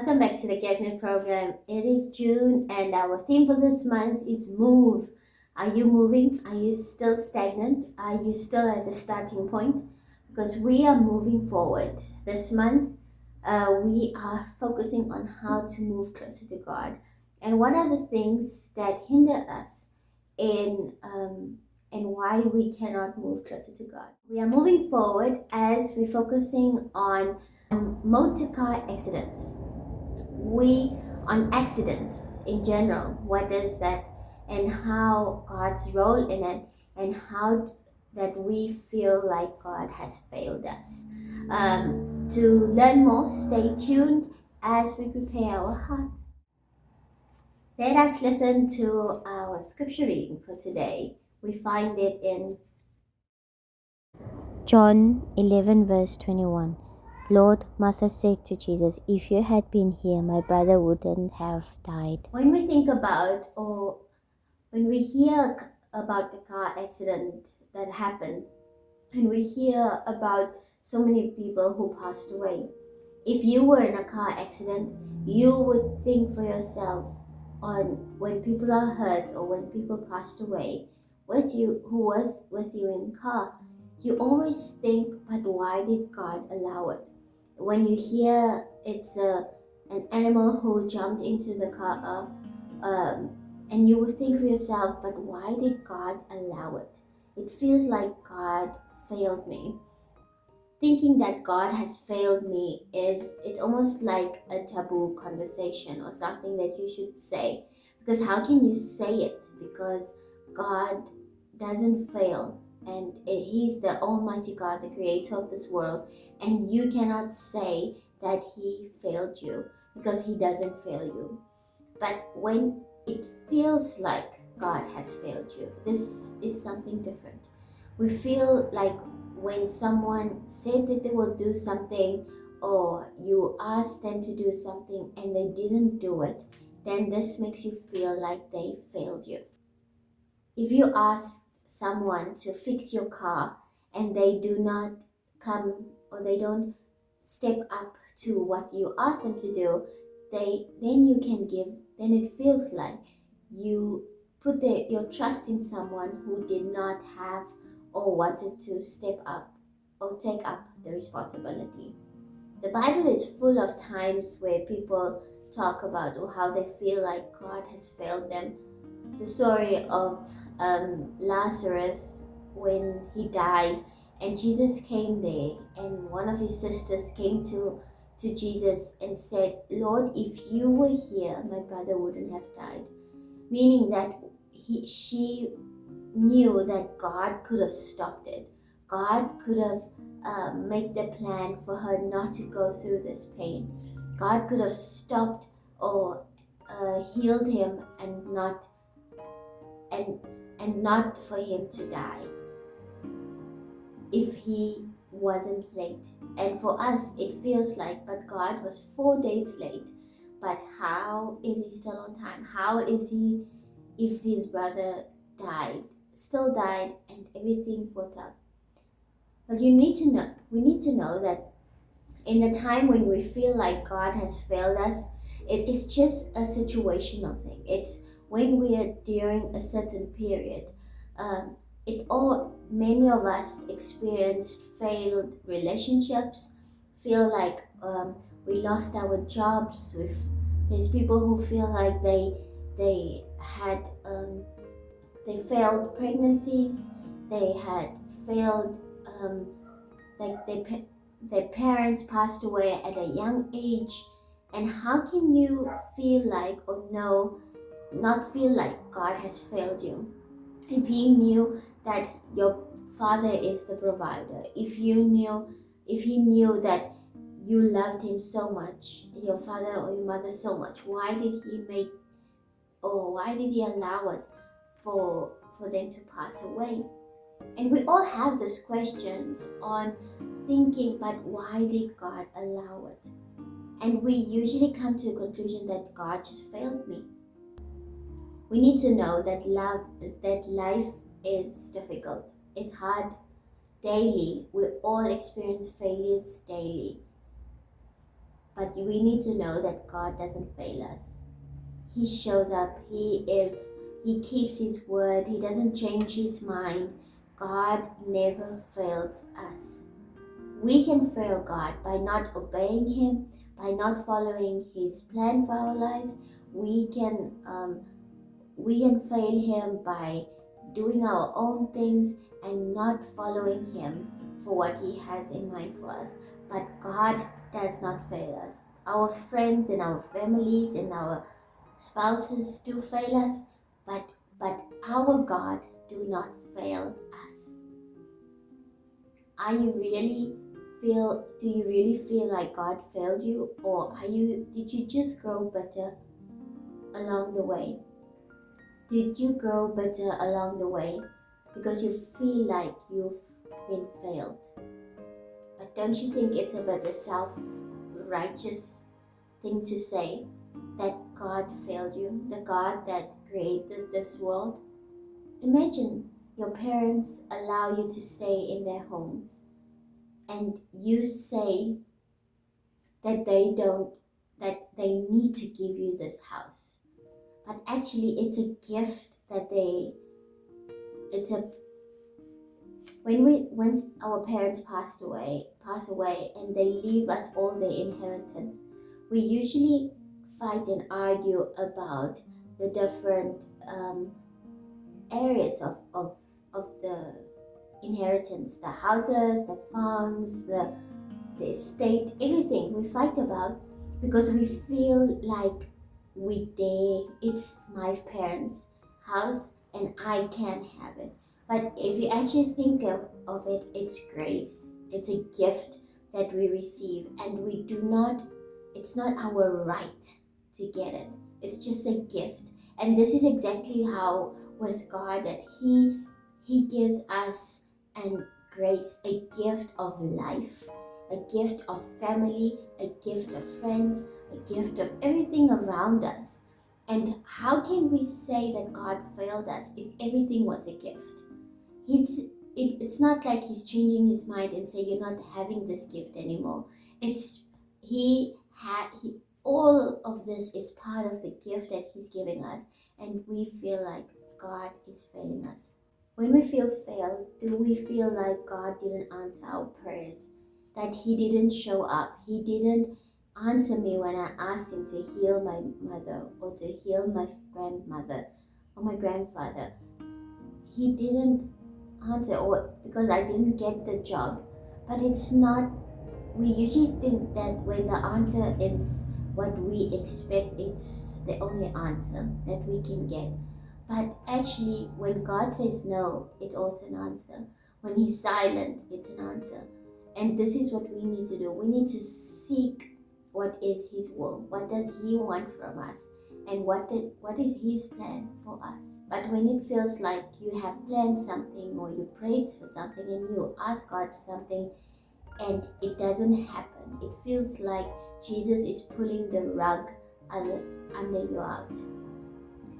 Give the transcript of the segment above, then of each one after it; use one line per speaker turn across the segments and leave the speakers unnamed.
Welcome back to the Getnet program. It is June, and our theme for this month is move. Are you moving? Are you still stagnant? Are you still at the starting point? Because we are moving forward. This month, we are focusing on how to move closer to God. And what are the things that hinder us in why we cannot move closer to God? We are moving forward as we're focusing on motor car accidents. We on accidents in general, what is that, and how God's role in it, and how that we feel like God has failed us. To learn more, stay tuned as we prepare our hearts. Let us listen to our scripture reading for today. We find it in John 11 verse 21. Lord, Martha said to Jesus, if you had been here, my brother wouldn't have died. When we think about, or when we hear about the car accident that happened, and we hear about so many people who passed away, if you were in a car accident, you would think for yourself on when people are hurt or when people passed away with you, who was with you in the car, you always think, but why did God allow it? When you hear it's an animal who jumped into the car, and you will think for yourself, but why did God allow it? It feels like God failed me. Thinking that God has failed me it's almost like a taboo conversation or something that you should say. Because how can you say it? Because God doesn't fail, and He's the Almighty God, the creator of this world, and you cannot say that He failed you because He doesn't fail you. But when it feels like God has failed you, this is something different. We feel like when someone said that they will do something, or you asked them to do something and they didn't do it, then this makes you feel like they failed you. If you asked someone to fix your car and they do not come, or they don't step up to what you asked them to do, then it feels like you put your trust in someone who did not have or wanted to step up or take up the responsibility. The Bible is full of times where people talk about how they feel like God has failed them. The story of Lazarus, when he died and Jesus came there, and one of his sisters came to Jesus and said, Lord, if you were here, my brother wouldn't have died. Meaning that she knew that God could have stopped it. God could have made the plan for her not to go through this pain. God could have stopped or healed him and and not for him to die if he wasn't late. And for us, it feels like, but God was 4 days late. But how is he still on time? How is he, if his brother still died, and everything worked out? But we need to know that in the time when we feel like God has failed us, it is just a situational thing. It's when we are during a certain period. Many of us experienced failed relationships, feel like we lost our jobs. There's people who feel like they had they failed pregnancies, they had failed like their parents passed away at a young age. And how can you feel like, or no, not feel like God has failed you if He knew that your father is the provider, if He knew that you loved him so much, your father or your mother so much? Why did He allow it for them to pass away? And we all have these questions on thinking, but why did God allow it? And we usually come to the conclusion that God just failed me. We need to know that life is difficult. It's hard daily. We all experience failures daily. But we need to know that God doesn't fail us. He shows up. He keeps his word. He doesn't change his mind. God never fails us. We can fail God by not obeying him, by not following his plan for our lives. We can fail him by doing our own things and not following him for what he has in mind for us. But God does not fail us. Our friends and our families and our spouses do fail us, but our God do not fail us. Do you really feel like God failed you, or did you just grow better along the way? Did you grow better along the way because you feel like you've been failed? But don't you think it's a bit of self-righteous thing to say that God failed you, the God that created this world? Imagine your parents allow you to stay in their homes and you say that they need to give you this house. But actually it's a gift that when our parents pass away and they leave us all their inheritance, we usually fight and argue about the different areas of the inheritance, the houses, the farms, the estate, everything we fight about, because we feel like it's my parents' house and I can't have it. But if you actually think of it, it's grace. It's a gift that we receive, and it's not our right to get it. It's just a gift. And this is exactly how with God, that He gives us an grace, a gift of life, a gift of family, a gift of friends, a gift of everything around us. And how can we say that God failed us if everything was a gift? It's not like he's changing his mind and say you're not having this gift anymore. It's all of this is part of the gift that he's giving us, and we feel like God is failing us. When we feel failed, do we feel like God didn't answer our prayers? That he didn't show up? He didn't answer me when I asked him to heal my mother or to heal my grandmother or my grandfather? He didn't answer, or because I didn't get the job. But it's not, we usually think that when the answer is what we expect, it's the only answer that we can get. But actually, when God says no, it's also an answer. When he's silent, it's an answer. And this is what we need to do. We need to seek what is his will. What does he want from us? And what is his plan for us? But when it feels like you have planned something, or you prayed for something and you ask God for something and it doesn't happen, it feels like Jesus is pulling the rug under you out.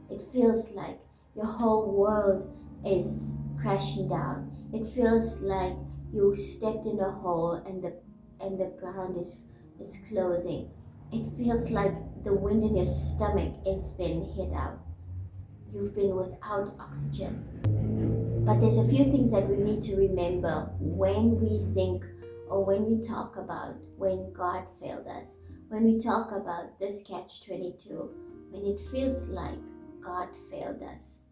It feels like your whole world is crashing down. It feels like you stepped in a hole and the ground is closing. It feels like the wind in your stomach is being hit out. You've been without oxygen. But there's a few things that we need to remember when we think, or when we talk about when God failed us, when we talk about this catch-22, when it feels like God failed us,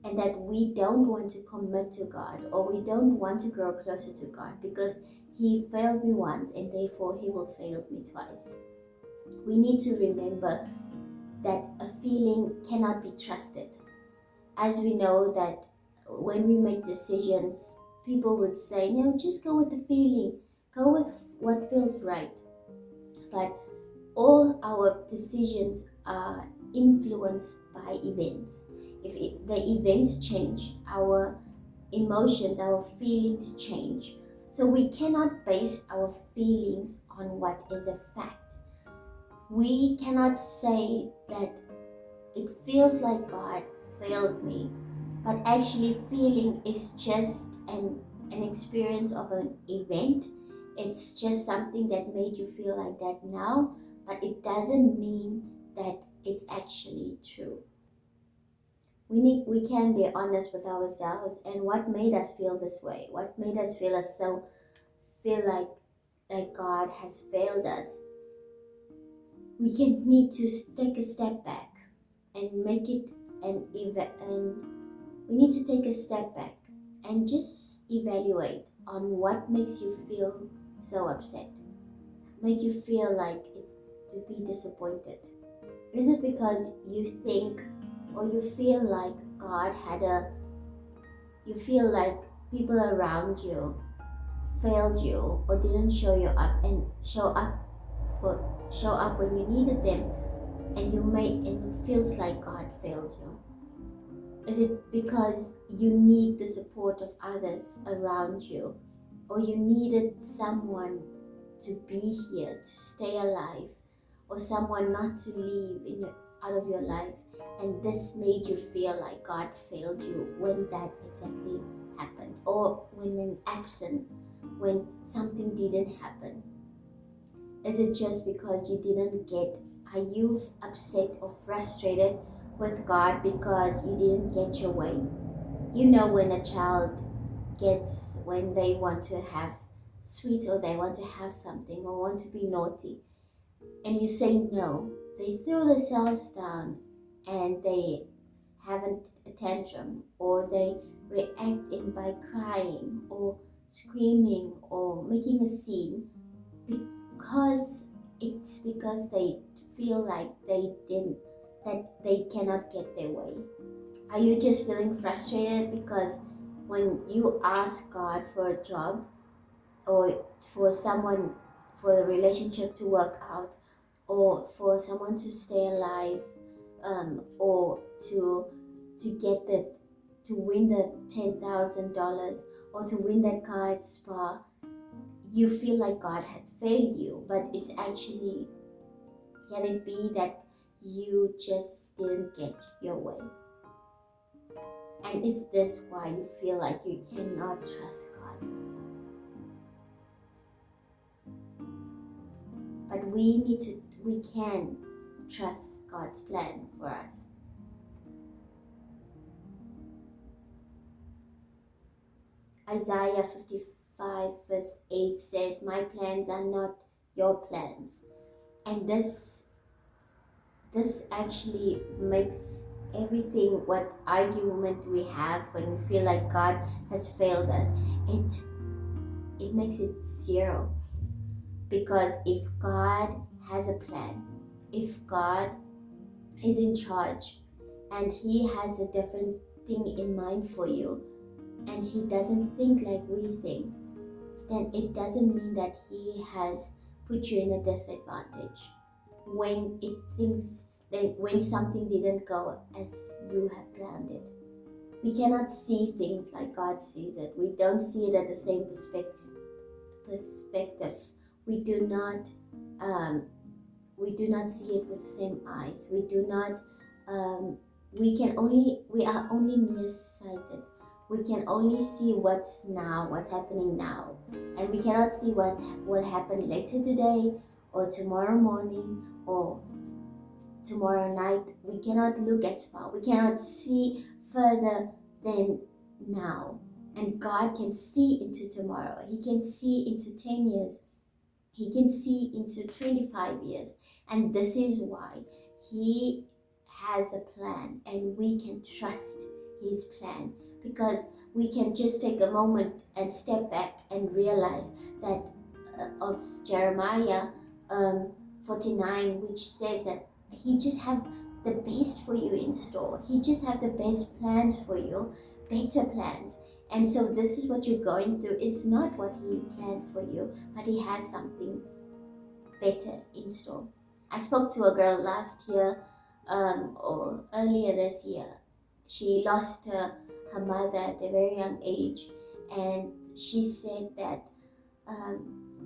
and that we don't want to commit to God, or we don't want to grow closer to God because he failed me once and therefore he will fail me twice. We need to remember that a feeling cannot be trusted. As we know that when we make decisions, people would say, no, just go with the feeling, go with what feels right. But all our decisions are influenced by events. If the events change, our emotions, our feelings change. So we cannot base our feelings on what is a fact. We cannot say that it feels like God failed me, but actually feeling is just an experience of an event, It's just something that made you feel like that now, but it doesn't mean that it's actually true. We can be honest with ourselves and what made us feel this way, what made us feel like God has failed us. We can need to take a step back and make it and we need to take a step back and just evaluate on what makes you feel so upset, make you feel like it's to be disappointed. Is it because you think or you feel like God had a you feel like people around you failed you or didn't show up when you needed them, and it feels like God failed you? Is it because you need the support of others around you, or you needed someone to be here to stay alive, or someone not to leave out of your life, and this made you feel like God failed you when that exactly happened, or when an absent, when something didn't happen? Is it just because you didn't get? Are you upset or frustrated with God because you didn't get your way? You know, when a child when they want to have sweets or they want to have something or want to be naughty, and you say no, they throw themselves down and they have a tantrum, or they react in by crying or screaming or making a scene because because they feel like that they cannot get their way. Are you just feeling frustrated because when you ask God for a job, or for someone, for the relationship to work out, or for someone to stay alive, or to get that, to win the $10,000, or to win that car at Spa, you feel like God had failed you, but it's actually, can it be that you just didn't get your way? And is this why you feel like you cannot trust God? But we can trust God's plan for us. Isaiah 55 verse 8 says, "My plans are not your plans." And this actually makes everything, what argument we have when we feel like God has failed us, it makes it zero. Because if God has a plan, if God is in charge and he has a different thing in mind for you, and he doesn't think like we think, then it doesn't mean that he has put you in a disadvantage when when something didn't go as you have planned it. We cannot see things like God sees it. We don't see it at the same perspective. We do not see it with the same eyes. We are only nearsighted. We can only see what's happening now, and we cannot see what will happen later today, or tomorrow morning, or tomorrow night. We cannot look as far. We cannot see further than now. And God can see into tomorrow. He can see into 10 years. He can see into 25 years. And this is why he has a plan, and we can trust his plan, because we can just take a moment and step back and realize that of Jeremiah 49, which says that he just have the best for you in store. He just have the best plans for you, better plans. And so this is what you're going through. It's not what he planned for you, but he has something better in store. I spoke to a girl last year, or earlier this year. She lost her mother at a very young age, and she said that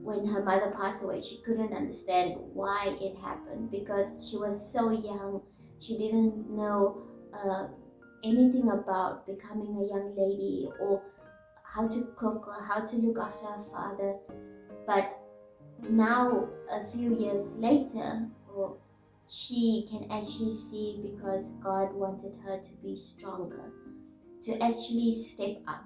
when her mother passed away, she couldn't understand why it happened, because she was so young. She didn't know anything about becoming a young lady, or how to cook, or how to look after her father. But now, a few years later, she can actually see, because God wanted her to be stronger, to actually step up.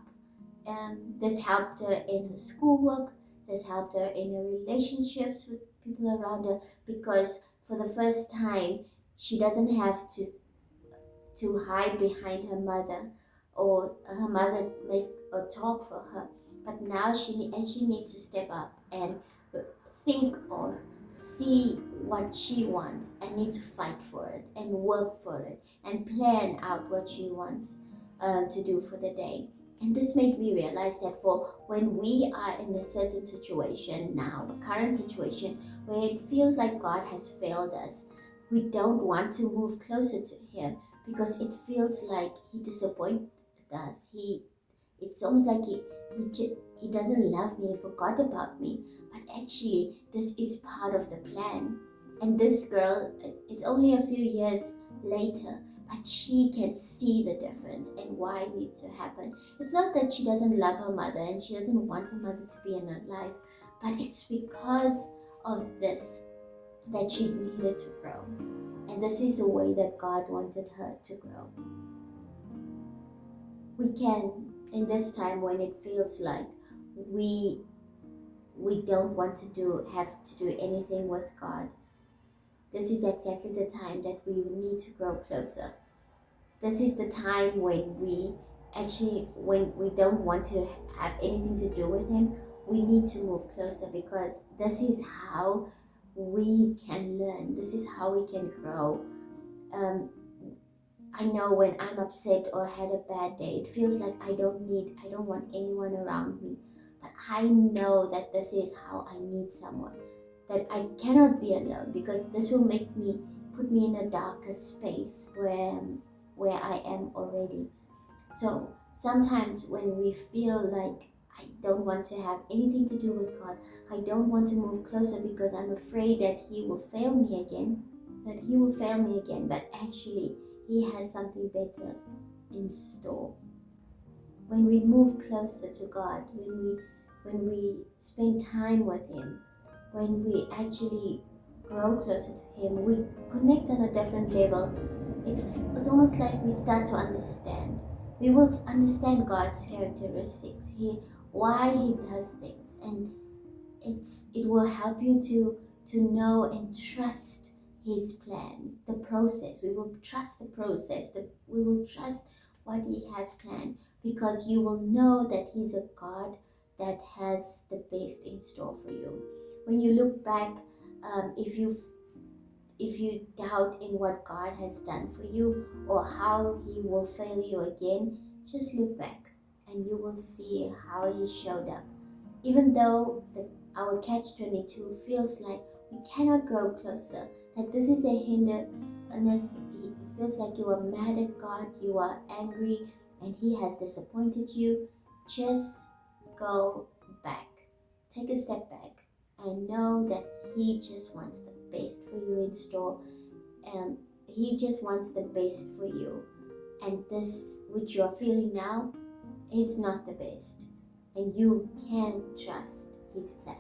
This helped her in her schoolwork, this helped her in her relationships with people around her, because for the first time, she doesn't have to hide behind her mother, or her mother make a talk for her. But now she needs to step up and think or see what she wants, and need to fight for it and work for it and plan out what she wants to do for the day. And this made me realize that for when we are in a certain situation now, a current situation where it feels like God has failed us, we don't want to move closer to Him, because it feels like He disappointed us. It's almost like he doesn't love me, he forgot about me. But actually, this is part of the plan. And this girl, it's only a few years later, but she can see the difference and why it needs to happen. It's not that she doesn't love her mother and she doesn't want her mother to be in her life, but it's because of this that she needed to grow. And this is the way that God wanted her to grow. We can, in this time when it feels like we don't want to have to do anything with God, this is exactly the time that we need to grow closer. This is the time when when we don't want to have anything to do with Him, we need to move closer, because this is how we can learn. This is how we can grow. I know when I'm upset or had a bad day, it feels like I don't want anyone around me. But I know that this is how I need someone. That I cannot be alone, because this will put me in a darker space where I am already. So sometimes when we feel like I don't want to have anything to do with God, I don't want to move closer because I'm afraid that He will fail me again, but actually He has something better in store. When we move closer to God, when we spend time with Him, when we actually grow closer to Him, we connect on a different level. It's almost like we start to understand. We will understand God's characteristics, why He does things, and it will help you to know and trust His plan, the process. We will trust the process. We will trust what He has planned, because you will know that He's a God that has the best in store for you. When you look back, if you doubt in what God has done for you or how He will fail you again, just look back and you will see how He showed up. Even though our catch-22 feels like we cannot grow closer, that this is a hindrance, it feels like you are mad at God, you are angry, and He has disappointed you, just go back. Take a step back and know that He just wants the best for you in store. He just wants the best for you. And this, which you are feeling now, is not the best. And you can trust His plan.